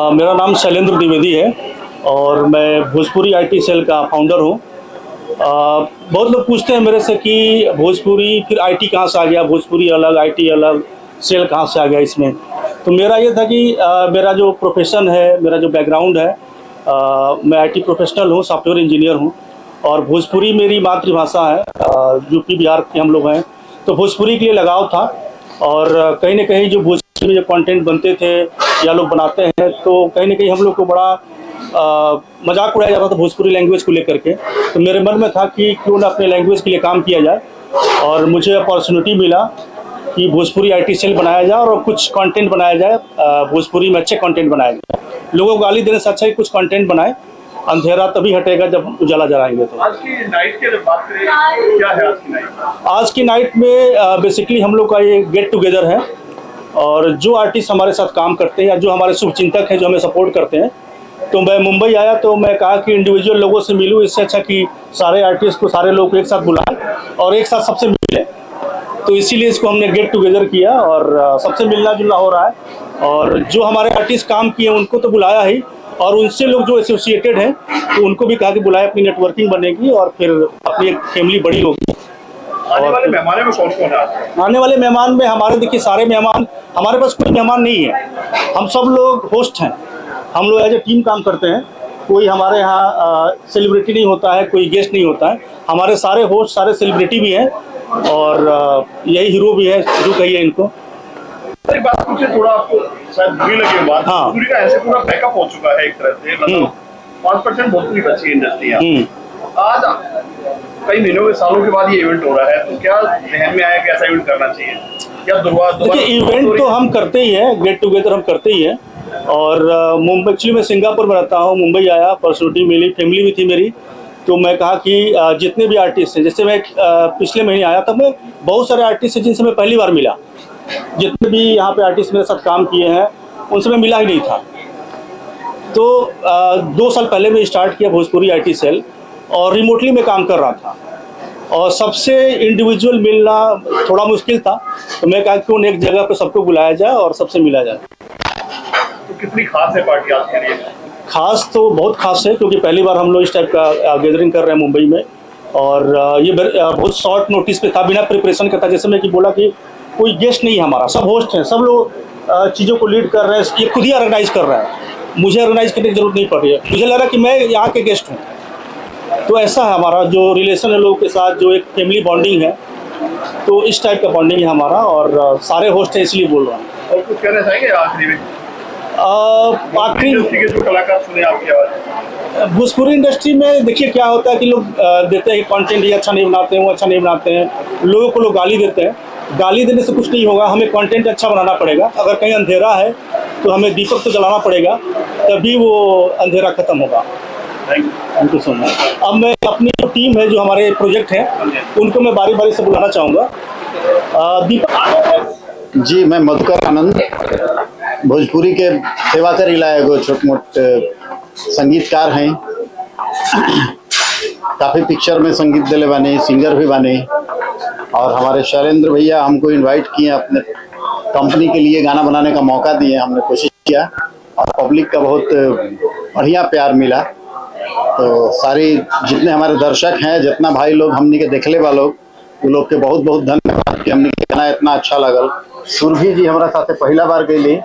मेरा नाम शैलेंद्र द्विवेदी है और मैं भोजपुरी आईटी सेल का फाउंडर हूँ। बहुत लोग पूछते हैं मेरे से कि भोजपुरी फिर आईटी कहाँ से आ गया, भोजपुरी अलग आईटी अलग, सेल कहाँ से आ गया इसमें। तो मेरा ये था कि मेरा जो प्रोफेशन है, मेरा जो बैकग्राउंड है, मैं आईटी प्रोफेशनल हूँ, सॉफ्टवेयर इंजीनियर हूँ और भोजपुरी मेरी मातृभाषा है। यूपी बिहार के हम लोग हैं, तो भोजपुरी के लिए लगाव था और कहीं ना कहीं जो भोजपुरी में जो कंटेंट बनते थे या लोग बनाते हैं, तो कहीं ना कहीं हम लोग को बड़ा मजाक उड़ाया जाता था भोजपुरी लैंग्वेज को लेकर के। तो मेरे मन में था कि क्यों ना अपने लैंग्वेज के लिए काम किया जाए और मुझे अपॉर्चुनिटी मिला कि भोजपुरी आईटी सेल बनाया जाए और कुछ कंटेंट बनाया जाए, भोजपुरी में अच्छे कंटेंट बनाया जाए। लोगों को गाली देने से अच्छा ही कुछ कंटेंट बनाए। अंधेरा तभी हटेगा जब उजाला जलाएंगे। तो आज की नाइट की बात करें, क्या है आज की नाइट? आज की नाइट में बेसिकली हम लोग का ये गेट टुगेदर है और जो आर्टिस्ट हमारे साथ काम करते हैं या जो हमारे शुभचिंतक हैं, जो हमें सपोर्ट करते हैं, तो मैं मुंबई आया तो मैं कहा कि इंडिविजुअल लोगों से मिलूँ, इससे अच्छा कि सारे आर्टिस्ट को, सारे लोग को एक साथ बुलाएं और एक साथ सबसे मिले। तो इसीलिए इसको हमने गेट टुगेदर किया और सबसे मिलना जुलना हो रहा है। और जो हमारे आर्टिस्ट काम किए उनको तो बुलाया ही, और उनसे लोग जो एसोसिएटेड हैं तो उनको भी कहा कि बुलाए, अपनी नेटवर्किंग बनेगी और फिर अपनी एक फैमिली बड़ी होगी। आने वाले मेहमानों में कौन कौन है? आने वाले मेहमान में हमारे, देखिए सारे मेहमान, हमारे पास कोई मेहमान नहीं है, हम सब लोग होस्ट हैं। हम लोग एज ए टीम काम करते हैं। कोई हमारे यहाँ सेलिब्रिटी नहीं होता है, कोई गेस्ट नहीं होता है। हमारे सारे होस्ट सारे सेलिब्रिटी भी हैं और यही हीरो भी है, जो कहिए इनको। एक बात पूछे, थोड़ा आपको शायद बुरी लगी बात। हाँ, भोजपुरी का ऐसे पूरा बैकअप हो चुका है एक तरह से, मतलब 5% भोजपुरी बची इंडस्ट्री है। आज कई महीनों के, सालों के बाद ये इवेंट हो रहा है, तो क्या ध्यान में आया कि ऐसा इवेंट करना चाहिए? क्या देखिए, इवेंट तो हम करते ही हैं, गेट टुगेदर हम करते ही हैं। और मुंबई, एक्चुअली मैं सिंगापुर में रहता हूँ, मुंबई आया, अपॉर्चुनिटी मिली, फैमिली भी थी मेरी, तो मैं कहा कि जितने भी आर्टिस्ट हैं, जैसे मैं पिछले महीने आया था, मैं बहुत सारे आर्टिस्ट हैं जिनसे मैं पहली बार मिला। जितने भी यहाँ पे आर्टिस्ट मेरे साथ काम किए हैं उनसे मैं मिला ही नहीं था। तो 2 साल पहले मैं स्टार्ट किया भोजपुरी आईटी सेल और रिमोटली मैं काम कर रहा था और सबसे इंडिविजुअल मिलना थोड़ा मुश्किल था। तो मैं कहा क्यों एक जगह पे सबको बुलाया जाए और सबसे मिला जाए। तो कितनी खास है पार्टी आज के लिए? खास तो बहुत खास है, क्योंकि पहली बार हम लोग इस टाइप का गैदरिंग कर रहे हैं मुंबई में और ये बहुत शॉर्ट नोटिस पे था, बिना प्रिपरेशन का था। जैसे मैं कि बोला कि कोई गेस्ट नहीं है हमारा, सब होस्ट हैं, सब लोग चीज़ों को लीड कर रहे हैं, ये खुद ही ऑर्गेनाइज कर रहे हैं। मुझे ऑर्गेनाइज करने की जरूरत नहीं पड़ रही है, मुझे लग रहा कि मैं यहाँ के गेस्ट हूँ। तो ऐसा है हमारा जो रिलेशन है लोगों के साथ, जो एक फैमिली बॉन्डिंग है, तो इस टाइप का बॉन्डिंग है हमारा, और सारे होस्ट हैं इसलिए बोल रहा हूँ। और कुछ कहना चाहेंगे आखिरी में? आखिरी इंडस्ट्री के जो कलाकार सुने आपकी आवाज़। भोजपुरी इंडस्ट्री में देखिए क्या होता है कि लोग देते हैं कि कंटेंट ये अच्छा नहीं बनाते हैं, वो अच्छा नहीं बनाते हैं, लोगों को लोग गाली देते हैं। गाली देने से कुछ नहीं होगा, हमें कंटेंट अच्छा बनाना पड़ेगा। अगर कहीं अंधेरा है तो हमें दीपक तो जलाना पड़ेगा, तभी वो अंधेरा खत्म होगा। Thank you so much. अब मैं अपनी जो टीम है, जो हमारे प्रोजेक्ट हैं, उनको मैं बारी बारी से बुलाना चाहूँगा। दीपक जी, मैं मधुकर आनंद भोजपुरी के सेवाकर इलाए एगो छोट मोट संगीतकार हैं। काफ़ी पिक्चर में संगीत दिले बने, सिंगर भी बने। और हमारे शैलेंद्र भैया हमको इनवाइट किए, अपने कंपनी के लिए गाना बनाने का मौका दिए। हमने कोशिश किया और पब्लिक का बहुत बढ़िया प्यार मिला। तो सारी जितने हमारे दर्शक हैं, जितना भाई लोग हमने के देखले वाले लोग, वो लोग के बहुत बहुत धन्यवाद कि हमने गाना इतना अच्छा लगल। सुरभि जी हमारा साथे पहला बार गई,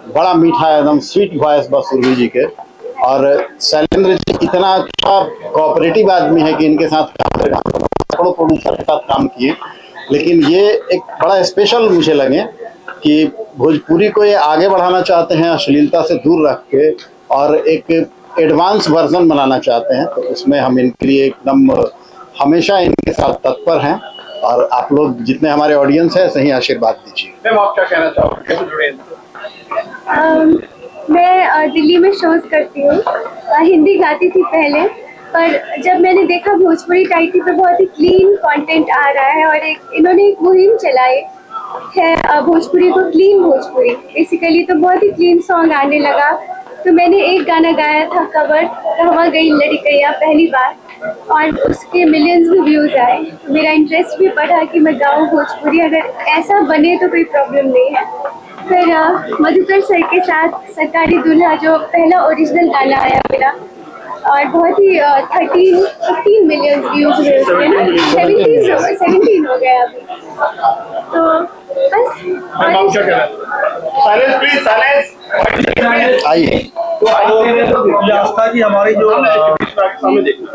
बड़ा मीठा एकदम स्वीट वॉइस बस सुरभि जी के। और शैलेंद्र जी इतना अच्छा कोऑपरेटिव आदमी है कि इनके साथ सैकड़ों प्रोड्यूसर के साथ काम किए, लेकिन ये एक बड़ा स्पेशल मुझे लगे कि भोजपुरी को ये आगे बढ़ाना चाहते हैं, अश्लीलता से दूर रख के, और एक एडवांस वर्जन बनाना चाहते हैं। तो उसमें हम इनके लिए एकदम हमेशा इनके साथ तत्पर हैं। और आप लोग जितने हमारे ऑडियंस है, सही आशीर्वाद दीजिए। मैम, आप क्या कहना चाहोगे, कैसे जुड़े? मैं दिल्ली में शोज करती हूँ, हिंदी गाती थी पहले, पर जब मैंने देखा भोजपुरी टाइटी पे बहुत ही क्लीन कंटेंट आ रहा है, और इन्होंने एक मुहिम चलाई है भोजपुरी को क्लीन भोजपुरी बेसिकली, तो बहुत ही क्लीन सॉन्ग आने लगा। तो मैंने एक गाना गाया था कवर, कहवा गई लड़कैया, पहली बार, और उसके मिलियंस में व्यूज़ आए। तो मेरा इंटरेस्ट भी बढ़ा कि मैं गाऊँ भोजपुरी, अगर ऐसा बने तो कोई प्रॉब्लम नहीं है। फिर मधुकर सर के साथ सरकारी दूल्हा, जो पहला ओरिजिनल गाना आया मेरा, और बहुत ही 15 मिलियन व्यूज हुए उसके ना, 17 हो गया अभी। तो बस। आइए। तो ये आस्था जी हमारी जो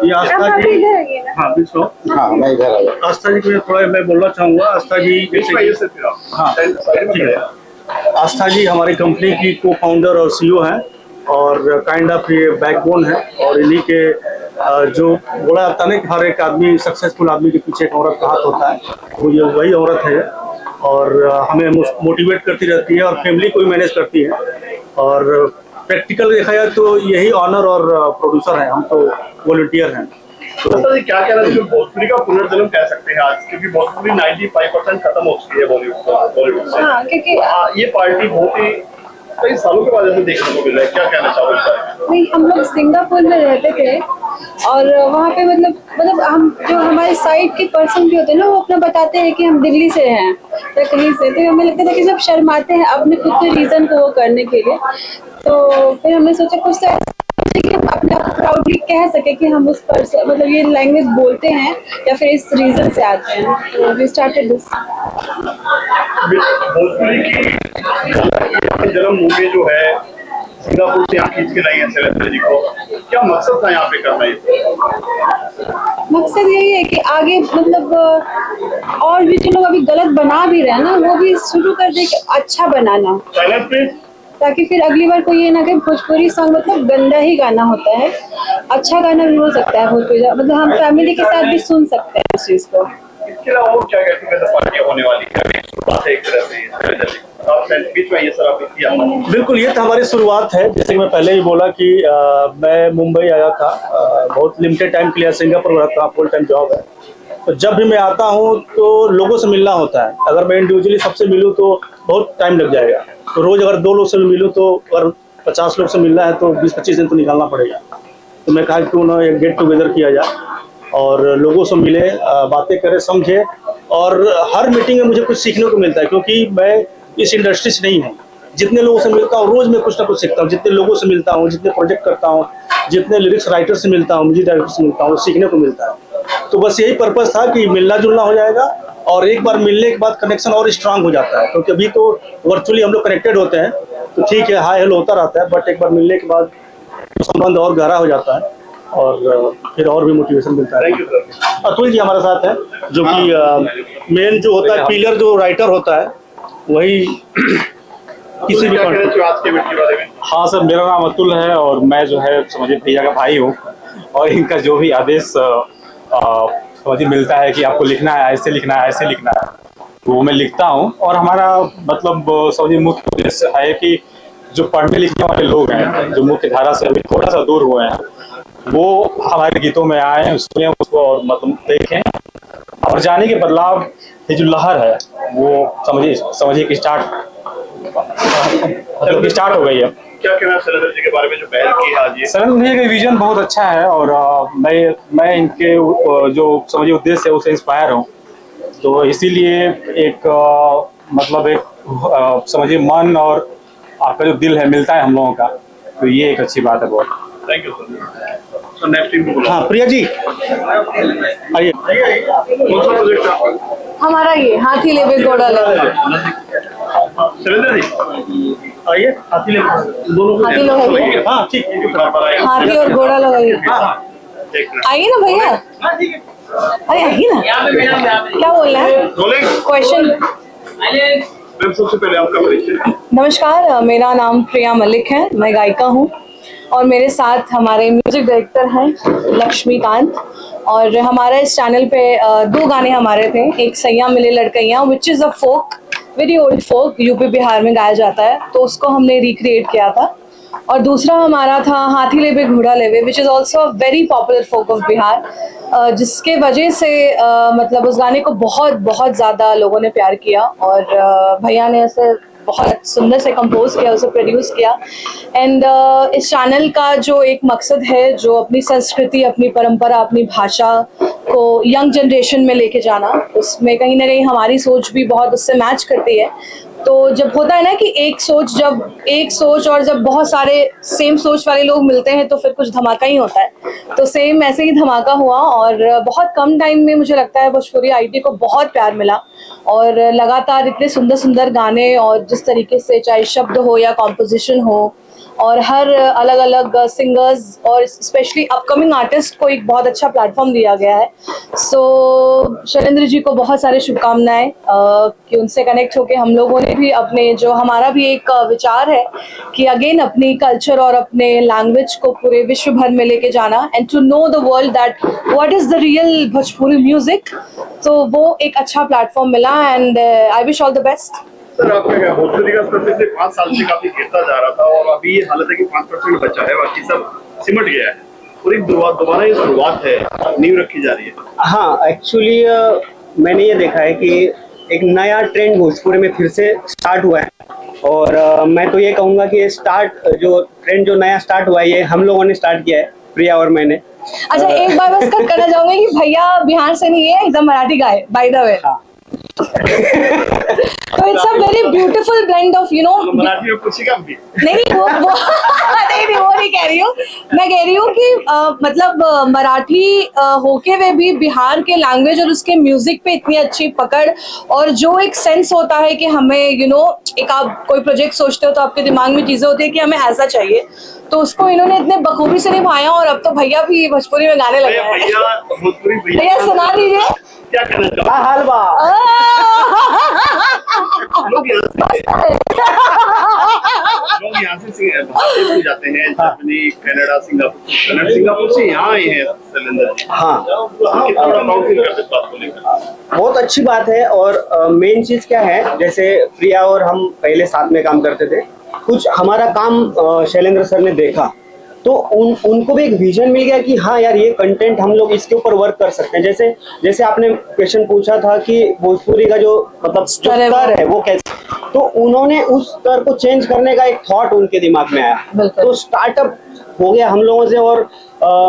ये आस्था जी, हाँ बिल्कुल, हाँ मैं इधर आया। आस्था जी को थोड़ा मैं बोलना चाहूँगा। आस्था जी जैसे, हाँ ठीक है, आस्था जी हमारी कंपनी की को फाउंडर और सीईओ हैं, और काइंड ऑफ ये बैकबोन है। और इन्हीं के जो बोला जाता है ना कि हर एक आदमी, सक्सेसफुल आदमी के पीछे एक औरत का हाथ होता है, तो ये वही औरत है, और हमें मोटिवेट करती रहती है, और फैमिली को भी मैनेज करती है। और प्रैक्टिकल देखा जाए तो यही ऑनर और प्रोड्यूसर हैं, हम तो वॉलंटियर हैं। तो क्या कहना चाहिए, भोजपुरी का पुनर्जन्म कह सकते हैं आज, क्योंकि भोजपुरी 95% खत्म हो चुकी है बॉलीवुड से। हाँ, क्योंकि ये पार्टी बहुत ही कई सालों के बाद ऐसे देखने को मिल रहा है, क्या कहना चाहोगे? नहीं, हम लोग सिंगापुर में रहते थे, और वहाँ पे मतलब हम जो हमारे साइड के पर्सन भी होते हैं ना, वो अपना बताते हैं कि हम दिल्ली से हैं या कहीं से, तो हमें लगता था कि सब शर्माते हैं अपने खुद के रीज़न को वो करने के लिए। तो फिर हमने सोचा कुछ तो कि हम अपने आप प्राउडली कह सके कि हम उस पर्सन, मतलब ये लैंग्वेज बोलते हैं या फिर इस रीजन से आते हैं। तो वी स्टार्टेड दिस। भोजपुरी की जन्मभूमि जो है सिंगापुर से यहाँ खींच के लाई है शैलेंद्र जी को, क्या मकसद था यहाँ पे करना है? मकसद यही है कि आगे मतलब और भी जो लोग अभी गलत बना भी रहे हैं ना, वो भी शुरू कर दे कि अच्छा बनाना, ताकि फिर अगली बार कोई ये ना कि भोजपुरी सॉन्ग मतलब गंदा ही गाना होता है, अच्छा गाना भी हो सकता है भोजपुरी, मतलब हम फैमिली के साथ भी सुन सकते हैं उस चीज को। इसके अलावा और क्या क्या पार्टियां होने वाली है? शुरुआत है एक तरह से, बीच में ये सर आपने किया। बिल्कुल, ये तो हमारी शुरुआत है। जैसे कि मैं पहले ही बोला कि मैं मुंबई आया था, बहुत लिमिटेड टाइम के लिए सिंगापुर रहता हूँ, फुल टाइम जॉब है। तो जब भी मैं आता हूँ तो लोगों से मिलना होता है। अगर मैं इंडिविजुअली सबसे मिलूँ तो बहुत टाइम लग जाएगा। तो रोज़ अगर 2 लोग से मिलूँ तो अगर 50 लोग से मिलना है तो 20-25 दिन तो निकालना पड़ेगा। तो मैं कहा क्यों ना एक गेट टुगेदर किया जाए और लोगों से मिले, बातें करें, समझे। और हर मीटिंग में मुझे कुछ सीखने को मिलता है, क्योंकि मैं इस इंडस्ट्री से नहीं हूँ। जितने लोगों से मिलता हूँ रोज़ मैं कुछ ना कुछ सीखता हूँ। जितने लोगों से मिलता हूँ, जितने प्रोजेक्ट करता हूँ, जितने लिरिक्स राइटर से मिलता हूँ, म्यूजिक डायरेक्टर से मिलता हूँ, सीखने को मिलता है। तो बस यही पर्पस था कि मिलना जुलना हो जाएगा, और एक बार मिलने के बाद कनेक्शन और स्ट्रांग हो जाता है। क्योंकि अभी तो वर्चुअली हम लोग कनेक्टेड होते हैं, तो ठीक है, हाय हेलो होता रहता है, बट एक बार मिलने के बाद संबंध और गहरा हो जाता है। और फिर और भी मोटिवेशन मिलता है। Thank you sir. Atul ji हमारे साथ है, जो कि मेन जो होता है पिलर, जो राइटर होता है वही किसी भी क्या कहना चाहिए आज के इवेंट के बारे में? हाँ सर, मेरा नाम अतुल है और मैं जो है समझिए भैया का भाई हूँ, और इनका जो भी आदेश समझिए मिलता है कि आपको लिखना है, ऐसे लिखना है, ऐसे लिखना है, तो वो मैं लिखता हूँ। और हमारा मतलब समझिए मुख्य उद्देश्य है कि जो पढ़ने लिखने वाले लोग हैं, जो मुख्य धारा से अभी थोड़ा सा दूर हुए हैं, वो हमारे गीतों में आए, सुने उसको और मतलब देखें, और जाने के बदलाव ये जो लहर है वो समझिए कि स्टार्ट हो गई है। क्या कहना है शैलेंद्र जी के बारे में जो पहल की है आज ये? शैलेंद्र जी का विजन बहुत अच्छा है, और मैं इनके जो समझिए उद्देश्य है उससे इंस्पायर हूँ, तो इसीलिए एक मतलब एक समझिए मन और आपका जो दिल है मिलता है हम लोगों का, तो ये एक अच्छी बात है बहुत। Thank you sir. तो नेक्स्ट टीम को बुलाओ। हाँ प्रिया जी आइए। कौन सा प्रोजेक्ट है आपका? हमारा ये हाथी लेवे घोड़ा लेवे। शैलेंद्र जी आइए, हाथी ले दोनों को हाथी लोग आइए। हाँ ठीक है। हाथी और घोड़ा लोग आइए। एक मिनट आइए ना भैया, अरे आइए ना, क्या बोल रहे हैं? बोलेंगे क्वेश्चन। मैम, सबसे पहले आपका परिचय। नमस्कार, मेरा नाम प्रिया मलिक है, मैं गायिका हूँ, और मेरे साथ हमारे म्यूजिक डायरेक्टर हैं लक्ष्मीकांत, और हमारा इस चैनल पे 2 गाने हमारे थे, एक सैया मिले लड़कैया which is a folk, very old folk, UP Bihar में गाया जाता है, तो उसको हमने रिक्रिएट किया था, और दूसरा हमारा था हाथी लेवे घोड़ा लेवे which is also a very popular folk of Bihar, जिसके वजह से मतलब उस गाने को बहुत बहुत ज़्यादा लोगों ने प्यार किया, और भैया ने ऐसे बहुत सुंदर से कंपोज किया, उसे प्रोड्यूस किया। एंड इस चैनल का जो एक मकसद है, जो अपनी संस्कृति, अपनी परंपरा, अपनी भाषा को यंग जनरेशन में लेके जाना, उसमें कहीं ना कहीं हमारी सोच भी बहुत उससे मैच करती है। तो जब होता है ना कि एक सोच और जब बहुत सारे सेम सोच वाले लोग मिलते हैं तो फिर कुछ धमाका ही होता है, तो सेम ऐसे ही धमाका हुआ, और बहुत कम टाइम में मुझे लगता है भोजपुरी आईटी को बहुत प्यार मिला, और लगातार इतने सुंदर सुंदर गाने, और जिस तरीके से चाहे शब्द हो या कॉम्पोजिशन हो, और हर अलग अलग सिंगर्स और स्पेशली अपकमिंग आर्टिस्ट को एक बहुत अच्छा प्लेटफॉर्म दिया गया है। सो शैलेंद्र जी को बहुत सारे शुभकामनाएं कि उनसे कनेक्ट होके हम लोगों ने भी अपने, जो हमारा भी एक विचार है कि अगेन अपनी कल्चर और अपने लैंग्वेज को पूरे विश्व भर में लेके जाना, and to know the world that what is the real Bhojpuri music, तो वो एक अच्छा प्लेटफॉर्म मिला, and I wish all the best. Sir, आपका क्या भोजपुरी का स्तर पिछले 5 साल से काफी गिरता जा रहा था, और अभी ये हालत है कि 5% बचा है, बाकी सब सिमट गया है, और एक दोबारा ये शुरुआत है, नींव रखी जा रही है। हाँ, एक्चुअली मैंने ये देखा है कि एक नया ट्रेंड भोजपुरी में फिर से स्टार्ट हुआ है, और मैं तो ये कहूँगा कि जो ट्रेंड जो नया स्टार्ट हुआ है, ये हम लोगों ने स्टार्ट किया है, प्रिया और मैंने। अच्छा, एक बार बस करना चाहूंगी कि भैया बिहार से नहीं है, एकदम मराठी गाय बाय द वे। तो it's a very beautiful blend of Marathi में कुछ ही काम भी नहीं वो नहीं कह रही हूँ, मैं कह रही हूँ कि मतलब मराठी होके वे भी बिहार के लैंग्वेज और उसके म्यूजिक पे इतनी अच्छी पकड़, और जो एक सेंस होता है कि हमें एक आप कोई प्रोजेक्ट सोचते हो तो आपके दिमाग में चीजें होती है कि हमें ऐसा चाहिए, तो उसको इन्होंने इतने बखूबी से निभाया, और अब तो भैया भी भोजपुरी में गाने लगे हैं। भैया सुना दीजिए, क्या कहना चाहते लोग यहाँ से जाते हैं, जर्मनी, कनाडा, सिंगापुर से यहाँ आए हैं शैलेंद्र जी। हाँ, कितना बड़ा प्राउड फील करते हैं इस बात को लेकर? बहुत अच्छी बात है, और मेन चीज क्या है, जैसे प्रिया और हम पहले साथ में काम करते थे, कुछ हमारा काम शैलेंद्र सर ने देखा, तो उनको भी एक विजन मिल गया कि हाँ यार, ये कंटेंट हम लोग इसके ऊपर वर्क कर सकते हैं। जैसे आपने क्वेश्चन पूछा था कि भोजपुरी का जो मतलब स्तर है वो कैसे, तो उन्होंने उस स्तर को चेंज करने का एक थॉट उनके दिमाग में आया, तो स्टार्टअप हो गया हम लोगों से। और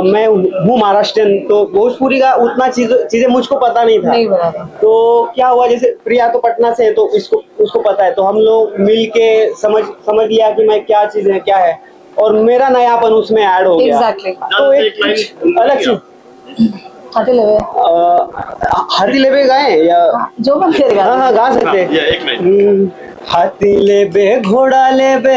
मैं हूँ महाराष्ट्रियन, तो भोजपुरी का उतना चीजें मुझको पता नहीं था, तो क्या हुआ, जैसे प्रिया तो पटना से है, तो उसको पता है, तो हम लोग मिल के समझ लिया कि मैं क्या चीज है क्या है, और मेरा नयापन उसमें ऐड हो गया। Exactly. तो एक अलग चीज हाथी लेवे गाए या जो मन करेगा। हाँ गा सकते हैं। हाथी लेबे घोड़ा लेबे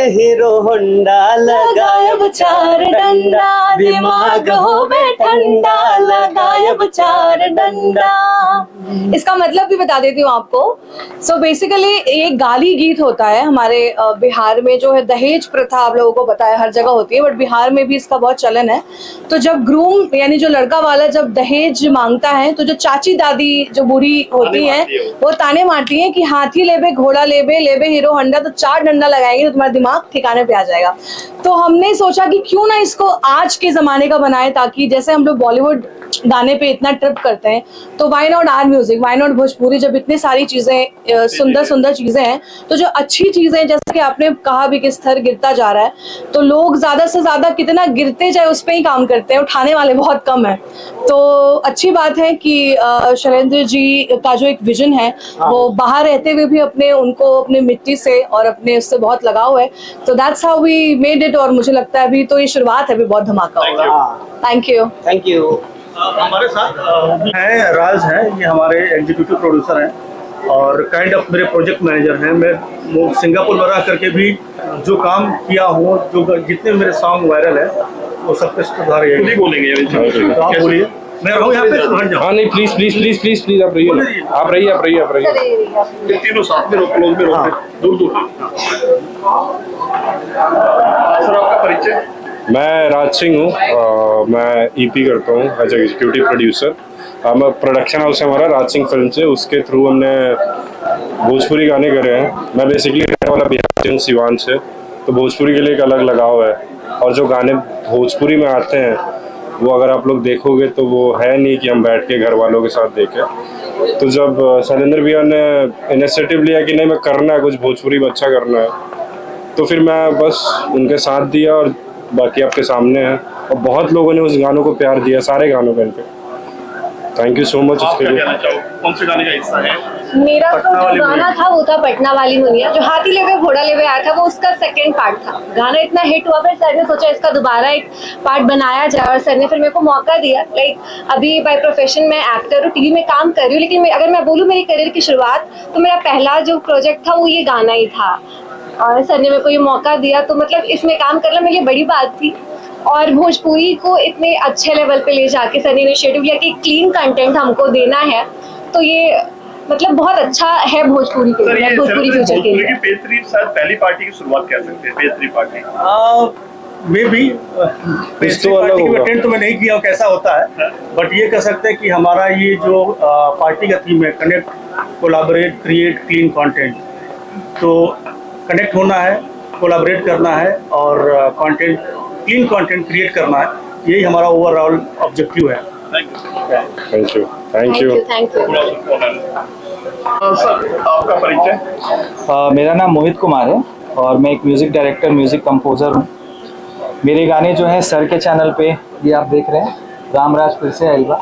हीरो होंडा लगायब चार डंडा दिमाग होबे ठंडा लगायब चार डंडा। इसका मतलब भी बता देती हूँ आपको। सो बेसिकली एक गाली गीत होता है हमारे बिहार में, जो है दहेज प्रथा, आप लोगों को पता है हर जगह होती है, बट बिहार में भी इसका बहुत चलन है। तो जब ग्रूम यानी जो लड़का वाला जब दहेज मांगता है, तो जो चाची दादी जो बूढ़ी होती हैं वो ताने मारती हैं कि हाथी लेबे घोड़ा लेबे हीरो होंडा, तो चार डंडा लगाएंगे तो तुम्हारा दिमाग ठिकाने पे आ जाएगा। तो हमने सोचा कि क्यों ना इसको आज के जमाने का बनाए, ताकि जैसे हम लोग बॉलीवुड गाने पे इतना ट्रिप करते हैं, तो why not our music, why not Bhojpuri, जब इतनी सारी चीजें सुंदर सुंदर चीजें हैं, तो जो अच्छी चीजें, जैसे कि आपने कहा भी कि स्तर गिरता जा रहा है, तो लोग ज्यादा से ज्यादा कितना गिरते जाए उस पर ही काम करते हैं, उठाने वाले बहुत कम है। तो अच्छी बात है कि शैलेंद्र जी का जो एक विजन है वो बाहर रहते हुए भी उनको अपने मिट्टी से और अपने उससे बहुत लगाव है। तो that's how we made it. और मुझे लगता है अभी तो ये शुरुआत है, अभी बहुत धमाका होगा। Thank you. हमारे साथ हैं राज हैं, ये हमारे एग्जीक्यूटिव प्रोड्यूसर हैं और काइंड ऑफ मेरे प्रोजेक्ट मैनेजर हैं। मैं वो सिंगापुर में रह करके भी जो काम किया हूँ, जो जितने मेरे सॉन्ग वायरल है वो सब पे सुधार है। बोलेंगे तो आप बोलिए, मैं रहूँ यहाँ पे। हाँ नहीं, please please please please please आप रहिए। तीनों साथ में क्लोज में दूर सर, आपका परिचय? मैं राज सिंह हूँ, मैं ईपी करता हूँ एज एग्जीक्यूटिव प्रोड्यूसर। मैं प्रोडक्शन हाउस है हमारा राज सिंह फिल्म से, उसके थ्रू हमने भोजपुरी गाने करे हैं। मैं बेसिकली रहने वाला बिहार सिवान से, तो भोजपुरी के लिए एक अलग लगाव है। और जो गाने भोजपुरी में आते हैं वो अगर आप लोग देखोगे तो वो है नहीं कि हम बैठ के घर वालों के साथ देखें। तो जब शैलेंद्र भैया ने इनिशिएटिव लिया कि नहीं मैं करना है, कुछ भोजपुरी में अच्छा करना है, तो फिर मैं बस उनके साथ दिया और बाकी आपके सामने है। और बहुत लोगों ने उस गानों को प्यार दिया, सारे गानों पे। Thank you so much. आप क्या कहना चाहोगे, कौन से गाने का हिस्सा है? मेरा तो जो गाना था वो था पटना वाली मुनिया, जो हाथी लेवे घोड़ा लेवे आया था, वो उसका सेकंड पार्ट था। गाना इतना हिट हुआ, फिर सर ने सोचा इसका दोबारा एक पार्ट बनाया जाए, और सर ने फिर मेरे को मौका दिया। अभी बाय प्रोफेशन मैं एक्टर हूँ, टीवी में काम कर रही हूँ, लेकिन अगर मैं बोलूँ मेरी करियर की शुरुआत, तो मेरा पहला जो प्रोजेक्ट था वो ये गाना ही था, और सर ने मेरे को ये मौका दिया। तो मतलब इसमें काम करना मेरे लिए बड़ी बात थी। और भोजपुरी को इतने अच्छे लेवल पे ले जाके सर ने इनिशिएटिव लिया कि क्लीन कंटेंट हमको देना है, तो ये मतलब बहुत अच्छा है भोजपुरी के लिए, भोजपुरी फ्यूचर के लिए। पेज 3 शायद पहली पार्टी की शुरुआत कह सकते हैं, पेज 3 पार्टी मे भी अटेंड तो मैं नहीं किया कैसा होता है, बट ये कह सकते हैं कि हमारा ये जो पार्टी का थीम है, connect, collaborate, create, clean content. तो कनेक्ट होना है, कोलैबोरेट करना है और कंटेंट, क्लीन कंटेंट क्रिएट करना है, यही हमारा ओवरऑल ऑब्जेक्टिव है। Thank you. सर, आपका परिचय? मेरा नाम मोहित कुमार है और मैं एक म्यूज़िक डायरेक्टर, म्यूज़िक कंपोज़र हूँ। मेरे गाने जो हैं सर के चैनल पे ये आप देख रहे हैं, रामराज फिर से आएगा।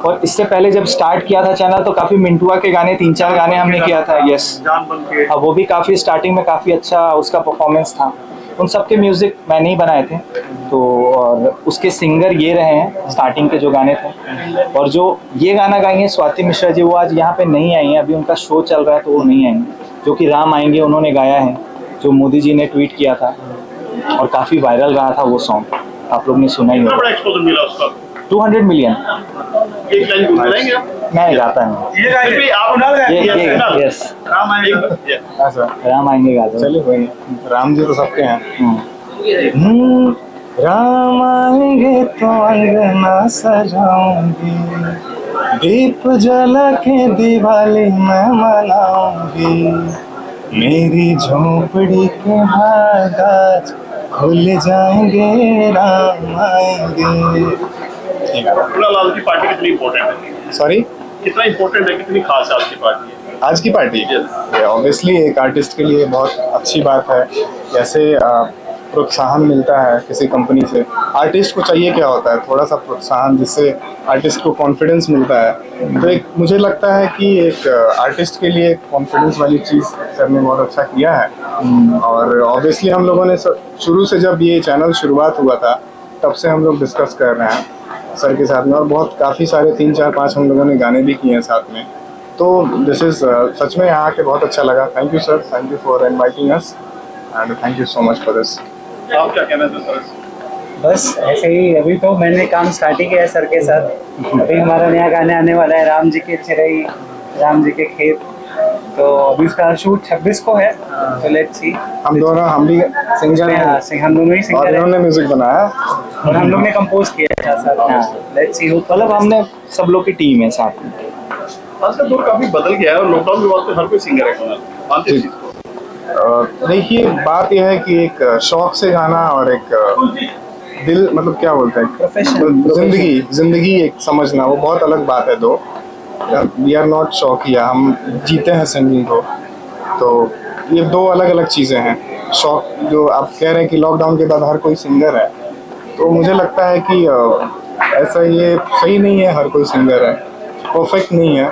और इससे पहले जब स्टार्ट किया था चैनल तो काफ़ी मिंटुआ के गाने 3-4 गाने हमने किया था। यस, अब वो भी काफ़ी स्टार्टिंग में काफ़ी अच्छा उसका परफॉर्मेंस था। उन सब के म्यूज़िक मैंने ही बनाए थे, तो और उसके सिंगर ये रहे हैं स्टार्टिंग के जो गाने थे। और जो ये गाना गाएंगे स्वाति मिश्रा जी, वो आज यहाँ पे नहीं आई हैं, अभी उनका शो चल रहा है तो वो नहीं आएंगे। जो कि राम आएंगे उन्होंने गाया है, जो मोदी जी ने ट्वीट किया था और काफ़ी वायरल रहा था वो सॉन्ग, आप लोग ने सुना ही होगा। 200 मिलियन। एक लाइन गुनगुनाएंगे आप? मैं गाता नहीं। ये राम आएंगे गाता। चलिए, राम जी तो सबके हैं। राम आएंगे तो अंगना सजाऊंगी, दीप जला के दिवाली मैं मनाऊंगी, मेरी झोपड़ी के बागाच खुल जाएंगे, राम आएंगे। लाल की पार्टी कितनी इम्पोर्टेंट है? सॉरी, कितना इम्पोर्टेंट है, कितनी खास है आपकी पार्टी? आज की पार्टी ऑब्वियसली एक आर्टिस्ट के लिए बहुत अच्छी बात है। जैसे प्रोत्साहन मिलता है किसी कंपनी से, आर्टिस्ट को चाहिए क्या होता है, थोड़ा सा प्रोत्साहन, जिससे आर्टिस्ट को कॉन्फिडेंस मिलता है। तो एक मुझे लगता है कि एक आर्टिस्ट के लिए कॉन्फिडेंस वाली चीज़ सर ने बहुत अच्छा किया है। और ऑब्वियसली हम लोगों ने शुरू से जब ये चैनल शुरुआत हुआ था तब से हम लोग डिस्कस कर रहे हैं सर के साथ में, और बहुत काफ़ी सारे 3-4-5 हम लोगों ने गाने भी किए हैं साथ में। तो दिस इज सच में यहाँ आके बहुत अच्छा लगा। Thank you sir, thank you for inviting us and thank you so much for this. आप क्या कहना चाहते हैं? बस ऐसे ही, अभी तो मैंने काम स्टार्ट ही किया है सर के साथ। अभी हमारा नया गाना आने वाला है, राम जी के चिरई राम जी के खेत, तो अभी उसका शूट 26 को है, तो लेट्स सी। हम भी सिंगर हैं, हम दोनों ही और सिंगर इन्होंने हैं म्यूजिक बनाया और हम लोग ने कंपोज किया था सर। लेट्स सी, मतलब हमने सब लोग की टीम है साथ में। आज का दौर काफी बदल गया है और लॉकडाउन के बाद तो हर कोई सिंगर है। मानते हैं इस चीज़ को? देखिए, बात यह है कि एक शौक से गाना और एक दिल, मतलब क्या बोलते हैं, जिंदगी एक समझना, वो बहुत अलग बात है। दो वी आर नॉट शौकिया, हम जीते हैं सिंगिंग को, तो ये दो अलग अलग चीज़ें हैं। शौक, जो आप कह रहे हैं कि लॉकडाउन के बाद हर कोई सिंगर है, तो मुझे लगता है कि ऐसा ये सही नहीं है। हर कोई सिंगर है, परफेक्ट नहीं है,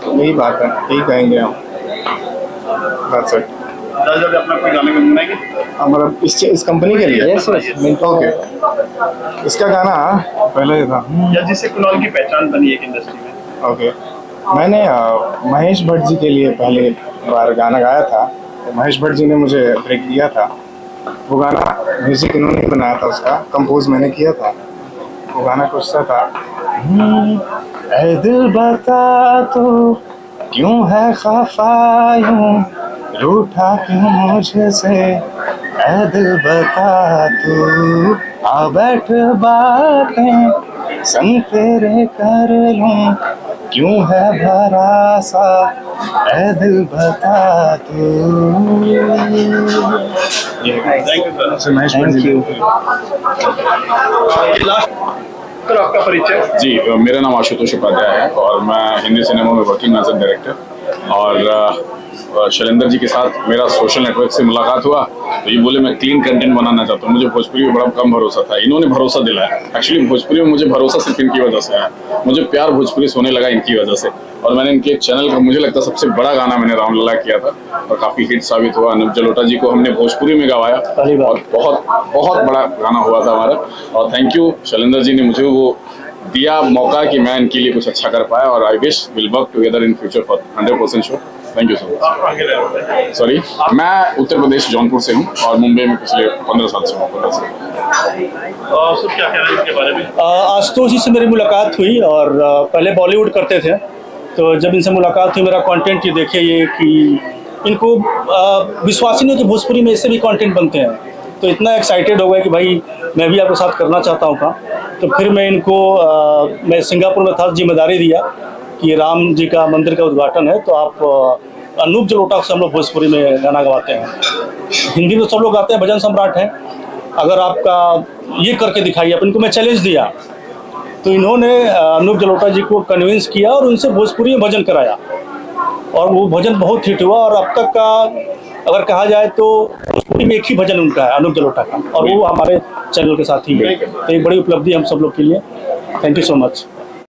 यही बात है, यही कहेंगे हम। That's it. अपना कोई गाना गुनगुनाएंगे? हमारा इस कंपनी के लिए ओके, इसका गाना पहले था या जिससे कुणाल की पहचान बनी है इंडस्ट्री में। ओके, मैंने महेश भट्ट जी के लिए पहले बार गाना गाया था, तो महेश भट्ट जी ने मुझे ब्रेक दिया था। वो गाना म्यूजिक इन्होंने ही बनाया था, उसका कंपोज मैंने किया था। वो गाना कुछ सा था, ऐ दिल बता तो क्यों है खफा यूं, रूठा क्यों मुझसे, ऐ दिल बता तू, आ बैठ बातें संग तेरे कर लूं, क्यों है भरा सा, ऐ दिल बता तू। Thank you sir. आपका परिचय? जी, मेरा नाम आशुतोष उपाध्याय है और मैं हिंदी सिनेमा में वर्किंग एज ए डायरेक्टर। और शैलेंद्र जी के साथ मेरा सोशल नेटवर्क से मुलाकात हुआ, तो ये बोले मैं क्लीन कंटेंट बनाना चाहता हूँ। मुझे भोजपुरी में बड़ा कम भरोसा था, इन्होंने भरोसा दिलाया। एक्चुअली भोजपुरी में मुझे भरोसा सिर्फ इनकी वजह से है, मुझे प्यार भोजपुरी से होने लगा इनकी वजह से। और मैंने इनके चैनल का, मुझे लगता है सबसे बड़ा गाना मैंने रामलला किया था और काफ़ी हिट साबित हुआ। अनुप जलोटा जी को हमने भोजपुरी में गवाया और बहुत बहुत बड़ा गाना हुआ था हमारा। और थैंक यू, शैलेंद्र जी ने मुझे वो दिया मौका कि मैं इनके लिए कुछ अच्छा कर पाया, और I wish will work together in future for 100% sure. Thank you so much. Sorry, मैं उत्तर प्रदेश जौनपुर से हूँ और मुंबई में पिछले 15 साल से हूँ। 15 साल। सर क्या कह रहे हैं इसके बारे में? आशुतोष जी से मेरी मुलाकात हुई और पहले बॉलीवुड करते थे, तो जब इनसे मुलाकात हुई, मेरा कंटेंट ये देखिए ये कि इनको विश्वास ही नहीं कि भोजपुरी में ऐसे भी कंटेंट बनते हैं, तो इतना एक्साइटेड हो गया कि भाई मैं भी आपके साथ करना चाहता हूँ काम। तो फिर मैं इनको मैं सिंगापुर में था, जिम्मेदारी दिया कि राम जी का मंदिर का उद्घाटन है, तो आप अनूप जलोटा से हम लोग भोजपुरी में गाना गवाते हैं। हिंदी में सब लोग गाते हैं, भजन सम्राट हैं, अगर आपका ये करके दिखाइए। अब इनको मैं चैलेंज दिया, तो इन्होंने अनूप जलोटा जी को कन्विंस किया और उनसे भोजपुरी में भजन कराया और वो भजन बहुत हिट हुआ। और अब तक का अगर कहा जाए तो भोजपुरी में एक ही भजन उनका है, अनूप जलोटा का, और वो हमारे चैनल के साथ ही है। तो एक बड़ी उपलब्धि हम सब लोग के लिए। Thank you so much.